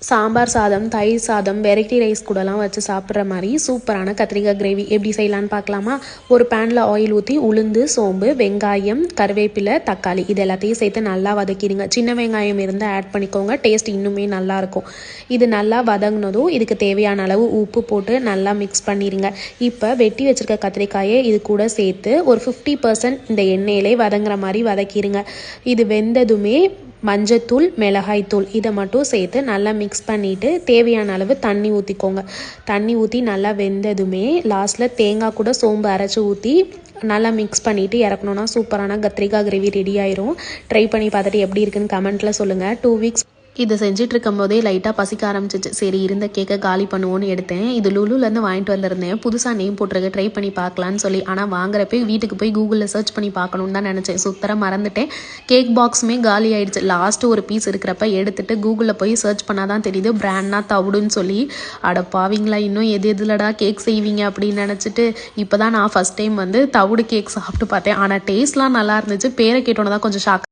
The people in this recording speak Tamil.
சாம்பார் சாதம், தயிர் சாதம், வெரைட்டி ரைஸ் கூடலாம் வச்சு சாப்பிட்ற மாதிரி சூப்பரான கத்திரிக்காய் கிரேவி எப்படி செய்யலான்னு பார்க்கலாமா? ஒரு பேனில் ஆயில் ஊற்றி உளுந்து, சோம்பு, வெங்காயம், கருவேப்பிலை, தக்காளி இது எல்லாத்தையும் சேர்த்து நல்லா வதக்கிடுங்க. சின்ன வெங்காயம் இருந்தால் ஆட் பண்ணிக்கோங்க, டேஸ்ட் இன்னுமே நல்லாயிருக்கும். இது நல்லா வதங்கினதும் இதுக்கு தேவையான அளவு உப்பு போட்டு நல்லா மிக்ஸ் பண்ணிடுங்க. இப்போ வெட்டி வச்சுருக்க கத்திரிக்காயை இது கூட சேர்த்து ஒரு 50% இந்த எண்ணெயிலே வதங்குற மாதிரி வதக்கிடுங்க. இது வெந்ததுமே மஞ்சத்தூள், மிளகாய்த்தூள் இதை மட்டும் சேர்த்து நல்லா மிக்ஸ் பண்ணிவிட்டு தேவையான அளவு தண்ணி ஊற்றிக்கோங்க. தண்ணி ஊற்றி நல்லா வெந்ததுமே லாஸ்ட்டில் தேங்காய் கூட சோம்பு அரைச்சி ஊற்றி நல்லா மிக்ஸ் பண்ணிவிட்டு இறக்கணுன்னா சூப்பரான கத்திரிக்காய் கிரேவி ரெடி ஆயிரும். ட்ரை பண்ணி பார்த்துட்டு எப்படி இருக்குன்னு கமெண்ட்டில் சொல்லுங்கள். 2 வீக்ஸ் இதை செஞ்சுட்டு இருக்கும் போதே லைட்டாக பசிக்க ஆரம்பிச்சிச்சு. சரி இருந்த கேக்கை காலி பண்ணுவோன்னு எடுத்தேன். இது லுலுலேருந்து வாங்கிட்டு வந்திருந்தேன். புதுசாக நேம் போட்டிருக்க, ட்ரை பண்ணி பார்க்கலான்னு சொல்லி. ஆனால் வாங்குறப்ப வீட்டுக்கு போய் கூகுளில் சர்ச் பண்ணி பார்க்கணுன்னு தான் நினச்சேன். சுத்தர மறந்துட்டேன். கேக் பாக்ஸுமே காலி ஆகிடுச்சு. லாஸ்ட்டு ஒரு பீஸ் இருக்கிறப்ப எடுத்துகிட்டு கூகுளில் போய் சர்ச் பண்ணால் தான் தெரியுது பிராண்ட்னா தவிடுன்னு சொல்லி. அட பாவீங்களா, இன்னும் எதுலடா கேக் செய்வீங்க அப்படின்னு நினச்சிட்டு இப்போ தான் நான் ஃபஸ்ட் டைம் வந்து தவிடு கேக் சாப்பிட்டு பார்த்தேன். ஆனால் டேஸ்ட்லாம் நல்லா இருந்துச்சு. பேரை கேட்டோன்னு தான் கொஞ்சம் ஷாக்.